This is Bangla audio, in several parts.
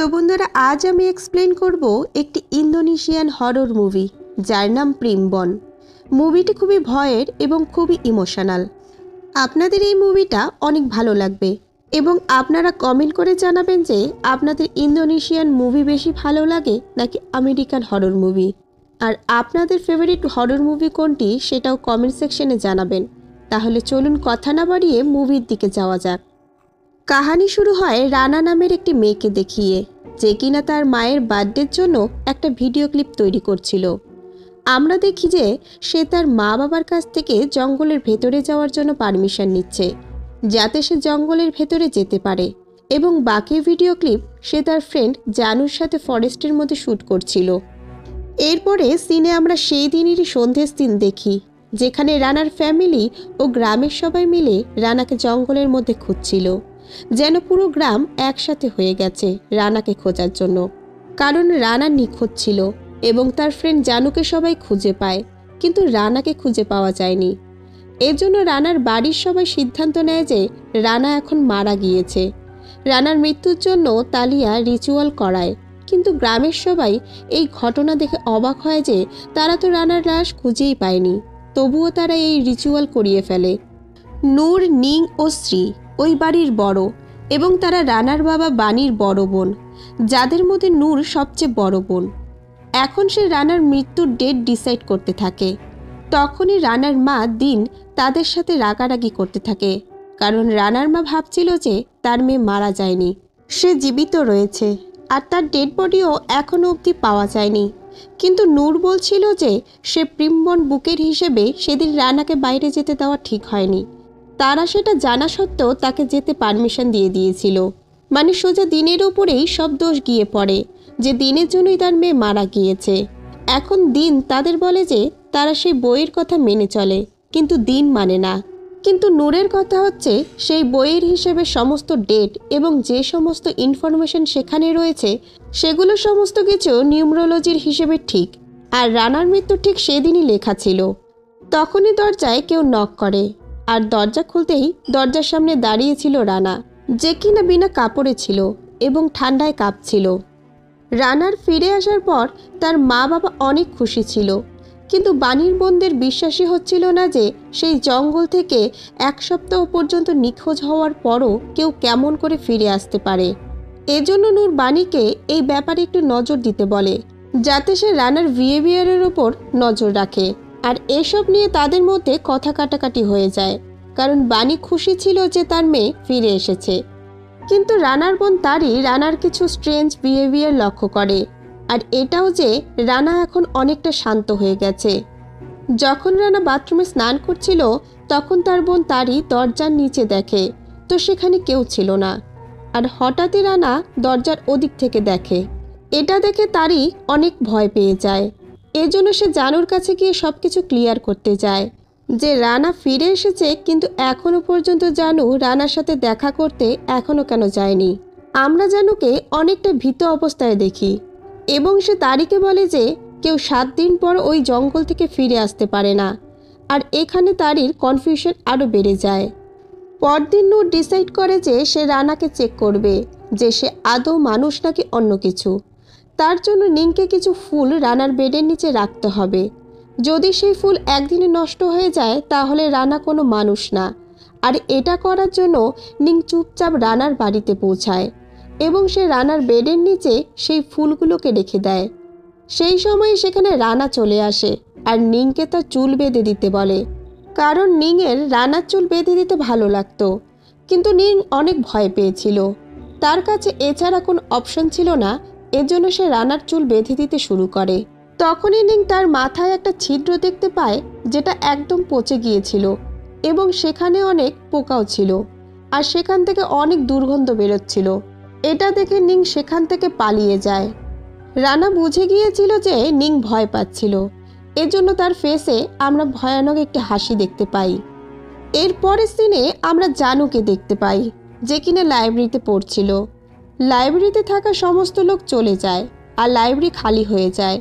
তো বন্ধুরা, আজ আমি এক্সপ্লেন করব একটি ইন্দোনেশিয়ান হরর মুভি যার নাম প্রিমবন। মুভিটি খুবই ভয়ের এবং খুবই ইমোশনাল। আপনাদের এই মুভিটা অনেক ভালো লাগবে এবং আপনারা কমেন্ট করে জানাবেন যে আপনাদের ইন্দোনেশিয়ান মুভি বেশি ভালো লাগে নাকি আমেরিকান হরর মুভি, আর আপনাদের ফেভারিট হরর মুভি কোনটি সেটাও কমেন্ট সেকশনে জানাবেন। তাহলে চলুন কথা না বাড়িয়ে মুভির দিকে যাওয়া যাক। কাহিনী শুরু হয় রানা নামের একটি মেয়েকে দেখিয়ে, যে কিনা তার মায়ের বার্থডের জন্য একটা ভিডিও ক্লিপ তৈরি করছিল। আমরা দেখি যে সে তার মা বাবার কাছ থেকে জঙ্গলের ভেতরে যাওয়ার জন্য পারমিশন নিচ্ছে, যাতে সে জঙ্গলের ভেতরে যেতে পারে, এবং বাকি ভিডিও ক্লিপ সে তার ফ্রেন্ড জানুর সাথে ফরেস্টের মধ্যে শ্যুট করছিল। এরপরে সিনে আমরা সেই দিনেরই সন্ধ্যের সিন দেখি, যেখানে রানার ফ্যামিলি ও গ্রামের সবাই মিলে রানাকে জঙ্গলের মধ্যে খুঁজছিল, যেন পুরো গ্রাম একসাথে হয়ে গেছে রানাকে খোঁজার জন্য। কারণ রানা নিখোঁজ ছিল এবং তার ফ্রেন্ড জানুকে সবাই খুঁজে পায়, কিন্তু রানাকে খুঁজে পাওয়া যায়নি। এর জন্য রানার বাড়ির সবাই সিদ্ধান্ত নেয় যে রানা এখন মারা গিয়েছে। রানার মৃত্যুর জন্য তালিয়া রিচুয়াল করায়, কিন্তু গ্রামের সবাই এই ঘটনা দেখে অবাক হয় যে তারা তো রানার লাশ খুঁজেই পায়নি, তবুও তারা এই রিচুয়াল করিয়ে ফেলে। নূর, নিং ও শ্রী ওই বাড়ির বড় এবং তারা রানার বাবা বাণীর বড় বোন, যাদের মধ্যে নূর সবচেয়ে বড় বোন। এখন সে রানার মৃত্যুর ডেট ডিসাইড করতে থাকে। তখনই রানার মা দিন তাদের সাথে রাগারাগি করতে থাকে, কারণ রানার মা ভাবছিল যে তার মেয়ে মারা যায়নি, সে জীবিত রয়েছে, আর তার ডেড বডিও এখনও অবধি পাওয়া যায়নি। কিন্তু নূর বলছিল যে সে প্রিমবন বুকের হিসেবে সেদিন রানাকে বাইরে যেতে দেওয়া ঠিক হয়নি। তারা সেটা জানা সত্ত্বেও তাকে যেতে পারমিশন দিয়ে দিয়েছিল। মানে সোজা দিনের উপরেই সব দোষ গিয়ে পড়ে যে দিনের জন্যই তার মেয়ে মারা গিয়েছে। এখন দিন তাদের বলে যে তারা সেই বইয়ের কথা মেনে চলে, কিন্তু দিন মানে না। কিন্তু নূরের কথা হচ্ছে সেই বইয়ের হিসেবে সমস্ত ডেট এবং যে সমস্ত ইনফরমেশন সেখানে রয়েছে সেগুলো সমস্ত কিছু নিউমেরোলজির হিসেবে ঠিক, আর রানার মৃত্যু ঠিক সেদিনই লেখা ছিল। তখনই দরজায় কেউ নক করে, আর দরজা খুলতেই দরজার সামনে দাঁড়িয়েছিল রানা, যে কিনা বিনা কাপড়ে ছিল এবং ঠান্ডায় কাঁপছিল। রানার ফিরে আসার পর তার মা বাবা অনেক খুশি ছিল, কিন্তু বাণীর বোনদের বিশ্বাসই হচ্ছিল না যে সেই জঙ্গল থেকে এক সপ্তাহ পর্যন্ত নিখোঁজ হওয়ার পরও কেউ কেমন করে ফিরে আসতে পারে। এজন্য নূর বাণীকে এই ব্যাপারে একটু নজর দিতে বলে, যাতে সে রানার বিহেভিয়ারের ওপর নজর রাখে। আর এসব নিয়ে তাদের মধ্যে কথা কাটাকাটি হয়ে যায়, কারণ বাণী খুশি ছিল যে তার মেয়ে ফিরে এসেছে। কিন্তু রানার বোন তারই রানার কিছু স্ট্রেঞ্জ বিহেভিয়ার লক্ষ্য করে, আর এটাও যে রানা এখন অনেকটা শান্ত হয়ে গেছে। যখন রানা বাথরুমে স্নান করছিল তখন তার বোন তারই দরজার নিচে দেখে, তো সেখানে কেউ ছিল না। আর হঠাৎই রানা দরজার ওদিক থেকে দেখে। এটা দেখে তারই অনেক ভয় পেয়ে যায়। এজন্য সে জানুর কাছে গিয়ে সব কিছু ক্লিয়ার করতে যায় যে রানা ফিরে এসেছে, কিন্তু এখনও পর্যন্ত জানু রানার সাথে দেখা করতে এখনও কেন যায়নি। আমরা জানুকে অনেকটা ভীত অবস্থায় দেখি এবং সে তারিকে বলে যে কেউ 7 দিন পর ওই জঙ্গল থেকে ফিরে আসতে পারে না। আর এখানে তারির কনফিউশন আরও বেড়ে যায়। পরদিন নূর ডিসাইড করে যে সে রানাকে চেক করবে যে সে আদৌ মানুষ নাকি অন্য কিছু। তার জন্য নিংকে কিছু ফুল রানার বেডের নিচে রাখতে হবে। যদি সেই ফুল একদিনে নষ্ট হয়ে যায় তাহলে রানা কোনো মানুষ না। আর এটা করার জন্য নিং চুপচাপ রানার বাড়িতে পৌঁছায় এবং সে রানার বেডের নিচে সেই ফুলগুলোকে রেখে দেয়। সেই সময় সেখানে রানা চলে আসে আর নিংকে তার চুল বেঁধে দিতে বলে, কারণ নিংয়ের রানার চুল বেঁধে দিতে ভালো লাগতো। কিন্তু নিং অনেক ভয় পেয়েছিল, তার কাছে এছাড়া কোনো অপশন ছিল না। এজন্য সে রানার চুল বেঁধে দিতে শুরু করে। তখনই নিং তার মাথায় একটা ছিদ্র দেখতে পায়, যেটা একদম পচে গিয়েছিল এবং সেখানে অনেক পোকাও ছিল, আর সেখান থেকে অনেক দুর্গন্ধ বেরোচ্ছিল। এটা দেখে নিং সেখান থেকে পালিয়ে যায়। রানা বুঝে গিয়েছিল যে নিং ভয় পাচ্ছিল, এজন্য তার ফেসে আমরা ভয়ানক একটি হাসি দেখতে পাই। এরপরের সিনে আমরা জানুকে দেখতে পাই, যে কিনা লাইব্রেরিতে পড়ছিল। লাইব্রেরিতে থাকা সমস্ত লোক চলে যায় আর লাইব্রেরি খালি হয়ে যায়।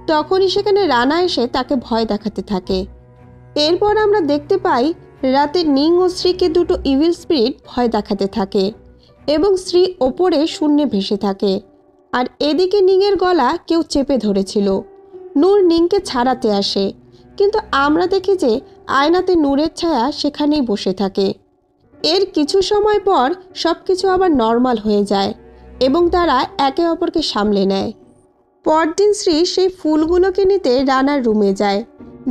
তখনই সেখানে রানা এসে তাকে ভয় দেখাতে থাকে। এরপর আমরা দেখতে পাই রাতে নিং ও শ্রীকে দুটো ইভিল স্পিরিট ভয় দেখাতে থাকে এবং শ্রী ওপরে শূন্যে ভেসে থাকে আর এদিকে নিংয়ের গলা কেউ চেপে ধরেছিল। নূর নিংকে ছাড়াতে আসে, কিন্তু আমরা দেখি যে আয়নাতে নূরের ছায়া সেখানেই বসে থাকে। এর কিছু সময় পর সব কিছু আবার নর্মাল হয়ে যায় এবং তারা একে অপরকে সামলে নেয়। পরদিন শ্রী সেই ফুলগুলোকে নিতে রানার রুমে যায়,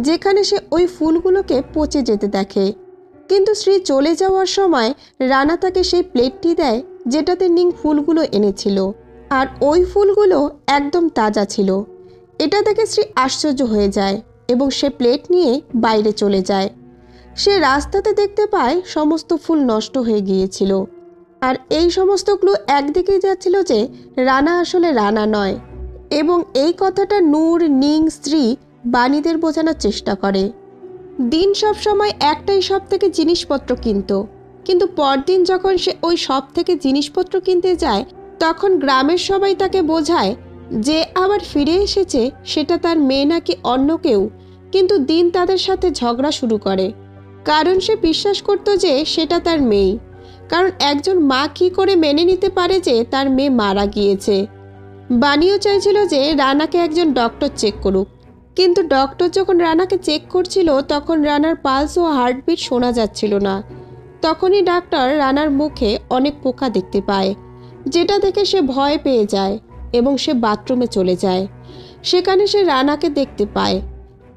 যেখানে সে ওই ফুলগুলোকে পচে যেতে দেখে। কিন্তু শ্রী চলে যাওয়ার সময় রানা তাকে সেই প্লেটটি দেয় যেটাতে নিং ফুলগুলো এনেছিল, আর ওই ফুলগুলো একদম তাজা ছিল। এটা দেখে শ্রী আশ্চর্য হয়ে যায় এবং সে প্লেট নিয়ে বাইরে চলে যায়। সে রাস্তাতে দেখতে পায় সমস্ত ফুল নষ্ট হয়ে গিয়েছিল, আর এই সমস্ত ক্লু একদিকেই যাচ্ছিল যে রানা আসলে রানা নয়, এবং এই কথাটা নূর, নিং, স্ত্রী, বাণীদের বোঝানোর চেষ্টা করে। দিন সব সময় একটাই শপ থেকে জিনিসপত্র কিনত, কিন্তু পরদিন যখন সে ওই শপ থেকে জিনিসপত্র কিনতে যায় তখন গ্রামের সবাই তাকে বোঝায় যে আবার ফিরে এসেছে সেটা তার মেয়ে নাকি অন্য কেউ। কিন্তু দিন তাদের সাথে ঝগড়া শুরু করে, কারণ সে বিশ্বাস করত যে সেটা তার মেয়ে। কারণ একজন মা কী করে মেনে নিতে পারে যে তার মেয়ে মারা গিয়েছে। বানিও চাইছিল যে রানাকে একজন ডক্টর চেক করুক, কিন্তু ডক্টর যখন রানাকে চেক করছিল তখন রানার পালস ও হার্টবিট শোনা যাচ্ছিল না। তখনই ডাক্তার রানার মুখে অনেক পোকা দেখতে পায়, যেটা দেখে সে ভয় পেয়ে যায় এবং সে বাথরুমে চলে যায়। সেখানে সে রানাকে দেখতে পায়,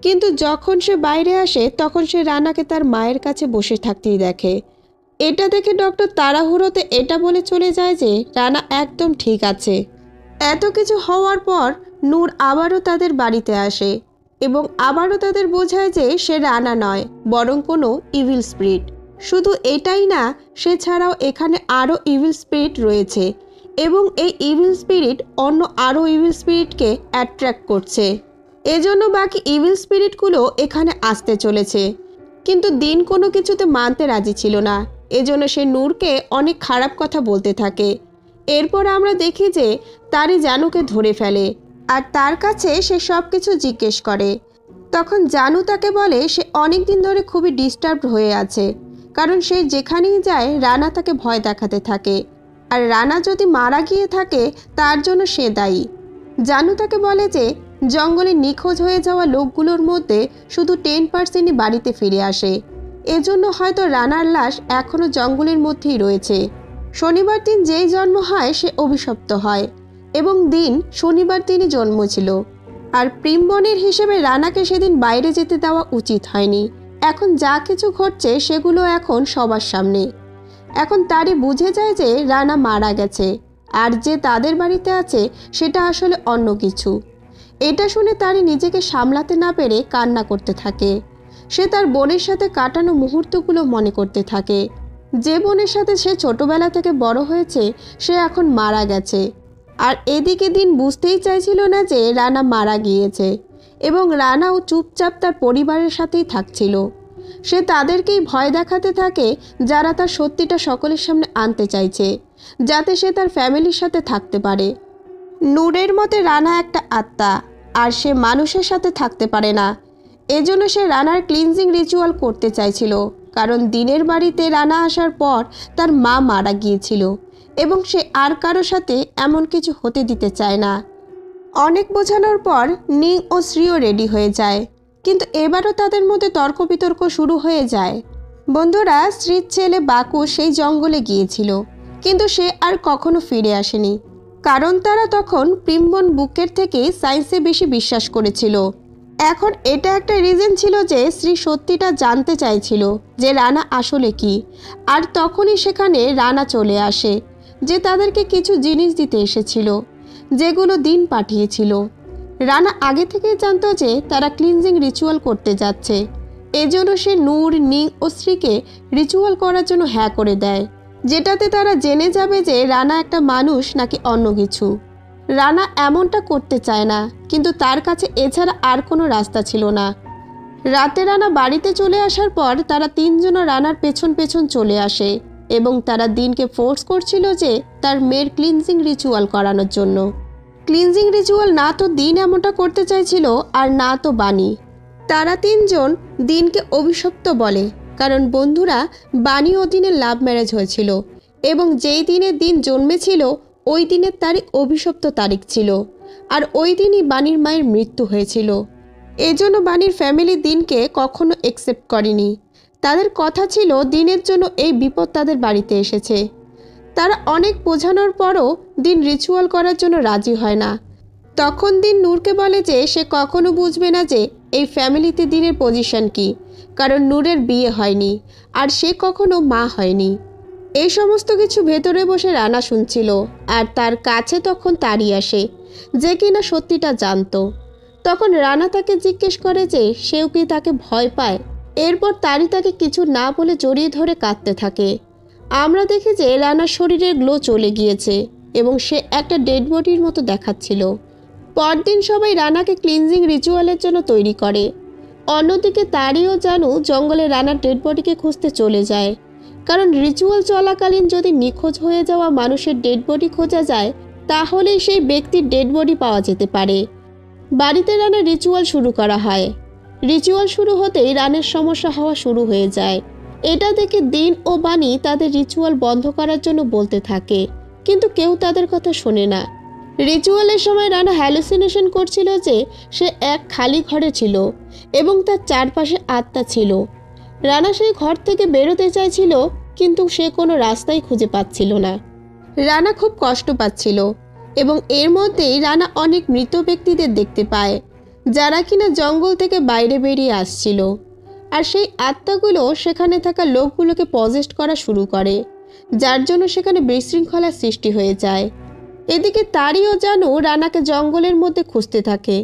কিন্তু যখন সে বাইরে আসে তখন সে রানাকে তার মায়ের কাছে বসে থাকতেই দেখে। এটা দেখে ডক্টর তাড়াহুড়োতে এটা বলে চলে যায় যে রানা একদম ঠিক আছে। এত কিছু হওয়ার পর নূর আবারও তাদের বাড়িতে আসে এবং আবারও তাদের বোঝায় যে সে রানা নয়, বরং কোনো ইভিল স্পিরিট। শুধু এটাই না, সে ছাড়াও এখানে আরও ইভিল স্পিরিট রয়েছে এবং এই ইভিল স্পিরিট অন্য আরও ইভিল স্পিরিটকে অ্যাট্রাক্ট করছে। এজন্য বাকি ইভিল স্পিরিটগুলো এখানে আসতে চলেছে। কিন্তু দিন কোনো কিছুতে মানতে রাজি ছিল না, এজন্য সে নূরকে অনেক খারাপ কথা বলতে থাকে। এরপর আমরা দেখি যে তারই জানুকে ধরে ফেলে আর তার কাছে সে সব কিছু জিজ্ঞেস করে। তখন জানু তাকে বলে সে অনেক দিন ধরে খুবই ডিস্টার্বড হয়ে আছে, কারণ সে যেখানেই যায় রানা তাকে ভয় দেখাতে থাকে, আর রানা যদি মারা গিয়ে থাকে তার জন্য সে দায়ী। জানু তাকে বলে যে জঙ্গলে নিখোঁজ হয়ে যাওয়া লোকগুলোর মধ্যে শুধু 10%ই বাড়িতে ফিরে আসে, এজন্য হয়তো রানার লাশ এখনও জঙ্গলের মধ্যেই রয়েছে। শনিবার দিন যেই জন্ম হয় সে অভিশপ্ত হয় এবং দিন শনিবার দিনই জন্ম ছিল। আর প্রিমবনের হিসেবে রানাকে সেদিন বাইরে যেতে দেওয়া উচিত হয়নি। এখন যা কিছু ঘটছে সেগুলো এখন সবার সামনে। এখন তারই বুঝে যায় যে রানা মারা গেছে, আর যে তাদের বাড়িতে আছে সেটা আসলে অন্য কিছু। এটা শুনে তারই নিজেকে সামলাতে না পেরে কান্না করতে থাকে। সে তার বোনের সাথে কাটানো মুহূর্তগুলো মনে করতে থাকে। যে বোনের সাথে সে ছোটবেলা থেকে বড় হয়েছে সে এখন মারা গেছে। আর এদিকে দিন বুঝতেই চাইছিল না যে রানা মারা গিয়েছে, এবং রানাও চুপচাপ তার পরিবারের সাথেই থাকছিল। সে তাদেরকেই ভয় দেখাতে থাকে যারা তার সত্যিটা সকলের সামনে আনতে চাইছে, যাতে সে তার ফ্যামিলির সাথে থাকতে পারে। নূরের মতে রানা একটা আত্মা, আর সে মানুষের সাথে থাকতে পারে না। এজন্য সে রানার ক্লিনজিং রিচুয়াল করতে চাইছিল, কারণ দিনের বাড়িতে রানা আসার পর তার মা মারা গিয়েছিল এবং সে আর কারো সাথে এমন কিছু হতে দিতে চায় না। অনেক বোঝানোর পর নিং ও শ্রীও রেডি হয়ে যায়, কিন্তু এবারও তাদের মধ্যে তর্ক বিতর্ক শুরু হয়ে যায়। বন্ধুরা, শ্রীর ছেলে বাকু সেই জঙ্গলে গিয়েছিল, কিন্তু সে আর কখনো ফিরে আসেনি, কারণ তারা তখন প্রিমবন বুকের থেকে সায়েন্সে বেশি বিশ্বাস করেছিল। এখন এটা একটা রিজন ছিল যে শ্রী সত্যিটা জানতে চাইছিল যে রানা আসলে কি। আর তখনই সেখানে রানা চলে আসে, যে তাদেরকে কিছু জিনিস দিতে এসেছিল যেগুলো দিন পাঠিয়েছিল। রানা আগে থেকেই জানতো যে তারা ক্লিনজিং রিচুয়াল করতে যাচ্ছে, এজন্য সে নূর, নিং ও শ্রীকে রিচুয়াল করার জন্য হ্যাঁ করে দেয়, যেটাতে তারা জেনে যাবে যে রানা একটা মানুষ নাকি অন্য কিছু। রানা এমনটা করতে চায় না, কিন্তু তার কাছে এছাড়া আর কোনো রাস্তা ছিল না। রাতে রানা বাড়িতে চলে আসার পর তারা তিনজনও রানার পেছন পেছন চলে আসে এবং তারা দিনকে ফোর্স করছিল যে তার মেয়ের ক্লিনজিং রিচুয়াল করানোর জন্য। ক্লিনজিং রিচুয়াল না তো দিন এমনটা করতে চাইছিল আর না তো বাণী। তারা তিনজন দিনকে অভিশপ্ত বলে, কারণ বন্ধুরা, বাণী ও দিনের লাভ ম্যারেজ হয়েছিল এবং যেই দিনে দিন জন্মেছিল ওই দিনের তারিখ অভিশপ্ত তারিখ ছিল, আর ওই দিনই বাণীর মায়ের মৃত্যু হয়েছিল। এজন্য বাণীর ফ্যামিলি দিনকে কখনো একসেপ্ট করেনি। তাদের কথা ছিল দিনের জন্য এই বিপদ তাদের বাড়িতে এসেছে। তারা অনেক বোঝানোর পরও দিন রিচুয়াল করার জন্য রাজি হয় না। তখন দিন নূরকে বলে যে সে কখনো বুঝবে না যে এই ফ্যামিলিতে দিনের পজিশন কি, কারণ নূরের বিয়ে হয়নি আর সে কখনো মা হয়নি। এই সমস্ত কিছু ভেতরে বসে রানা শুনছিল, আর তার কাছে তখন তারি আসে যে কিনা সত্যিটা জানতো। তখন রানা তাকে জিজ্ঞেস করে যে সেও কি তাকে ভয় পায়। এরপর তারি তাকে কিছু না বলে জড়িয়ে ধরে কাঁদতে থাকে। আমরা দেখি যে রানার শরীরের গ্লো চলে গিয়েছে এবং সে একটা ডেড বডির মতো দেখাচ্ছিল। পরদিন সবাই রানাকে ক্লিনজিং রিচুয়ালের জন্য তৈরি করে। অন্যদিকে তারি ও জানু জঙ্গলে রানার ডেড বডিকে খুঁজতে চলে যায়, কারণ রিচুয়াল চলাকালীন যদি নিখোঁজ হয়ে যাওয়া মানুষের ডেড বডি খোঁজা যায় তাহলেই সেই ব্যক্তির ডেড বডি পাওয়া যেতে পারে। বাড়িতে রানার রিচুয়াল শুরু করা হয়। রিচুয়াল শুরু হতেই রানের সমস্যা হওয়া শুরু হয়ে যায়। এটা দেখে দিন ও বাণী তাদের রিচুয়াল বন্ধ করার জন্য বলতে থাকে, কিন্তু কেউ তাদের কথা শোনে না। রিচুয়ালের সময় রানা হ্যালুসিনেশন করছিল যে সে এক খালি ঘরে ছিল এবং তার চারপাশে আত্মা ছিল। রানা সেই ঘর থেকে বেরোতে চাইছিল, কিন্তু সে কোনো রাস্তাই খুঁজে পাচ্ছিল না। রানা খুব কষ্ট পাচ্ছিল এবং এর মধ্যেই রানা অনেক মৃত ব্যক্তিদের দেখতে পায় যারা কিনা জঙ্গল থেকে বাইরে বেরিয়ে আসছিল, আর সেই আত্মাগুলো সেখানে থাকা লোকগুলোকে পজেস্ট করা শুরু করে, যার জন্য সেখানে বিশৃঙ্খলার সৃষ্টি হয়ে যায়। এদিকে তারি ও জানু রানাকে জঙ্গলের মধ্যে খুঁজতে থাকে,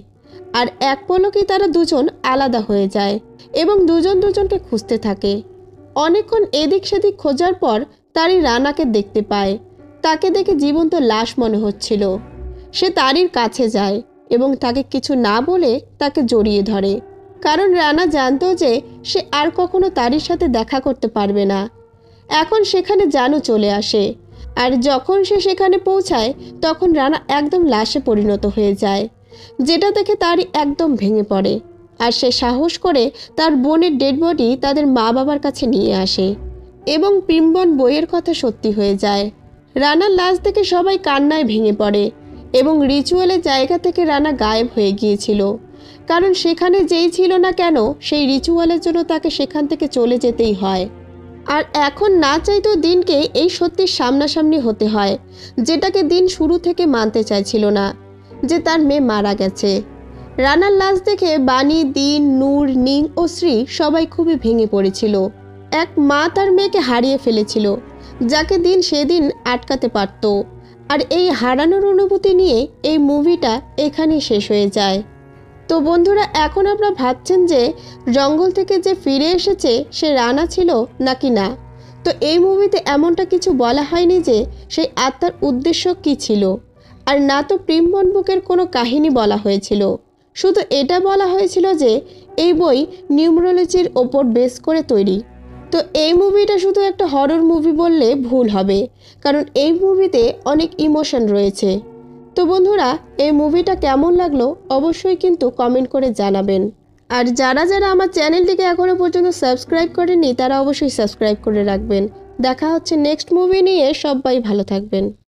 আর এক পলকেই তারা দুজন আলাদা হয়ে যায় এবং দুজন দুজনকে খুঁজতে থাকে। অনেকক্ষণ এদিক সেদিক খোঁজার পর তারি রানাকে দেখতে পায়। তাকে দেখে জীবন্ত লাশ মনে হচ্ছিল। সে তারির কাছে যায় এবং তাকে কিছু না বলে তাকে জড়িয়ে ধরে, কারণ রানা জানতো যে সে আর কখনো তারির সাথে দেখা করতে পারবে না। এখন সেখানে জানু চলে আসে, আর যখন সে সেখানে পৌঁছায় তখন রানা একদম লাশে পরিণত হয়ে যায়, যেটা দেখে তারি একদম ভেঙে পড়ে। আর সে সাহস করে তার বোনের ডেড বডি তাদের মা বাবার কাছে নিয়ে আসে এবং প্রিমবন বইয়ের কথা সত্যি হয়ে যায়। রানার লাশ দেখে সবাই কান্নায় ভেঙে পড়ে এবং রিচুয়ালের জায়গা থেকে রানা গায়েব হয়ে গিয়েছিল, কারণ সেখানে যেই ছিল না কেন সেই রিচুয়ালের জন্য তাকে সেখান থেকে চলে যেতেই হয়। আর এখন না চাইতেও দিনকে এই সত্যির সামনাসামনি হতে হয়, যেটাকে দিন শুরু থেকে মানতে চাইছিল না, যে তার মেয়ে মারা গেছে। রানার লাশ দেখে বাণী, দিন, নূর, নিং ও শ্রী সবাই খুবই ভেঙে পড়েছিল। এক মা তার মেয়েকে হারিয়ে ফেলেছিল, যাকে দিন সেদিন আটকাতে পারত। আর এই হারানোর অনুভূতি নিয়ে এই মুভিটা এখানেই শেষ হয়ে যায়। তো বন্ধুরা, এখন আপনারা ভাবছেন যে জঙ্গল থেকে যে ফিরে এসেছে সে রানা ছিল নাকি না। তো এই মুভিতে এমনটা কিছু বলা হয়নি যে সেই আত্মার উদ্দেশ্য কী ছিল, আর না তো প্রিমবন বুকের কোনো কাহিনী বলা হয়েছিল। শুধু এটা বলা হয়েছিল যে এই বই নিউমেরোলজির ওপর বেস করে তৈরি। তো এই মুভিটা শুধু একটা হরর মুভি বললে ভুল হবে, কারণ এই মুভিতে অনেক ইমোশন রয়েছে। তো বন্ধুরা, এই মুভিটা কেমন লাগলো অবশ্যই কিন্তু কমেন্ট করে জানাবেন। আর যারা যারা আমার চ্যানেলটিকে এখনও পর্যন্ত সাবস্ক্রাইব করেননি তারা অবশ্যই সাবস্ক্রাইব করে রাখবেন। দেখা হচ্ছে নেক্সট মুভি নিয়ে। সবাই ভালো থাকবেন।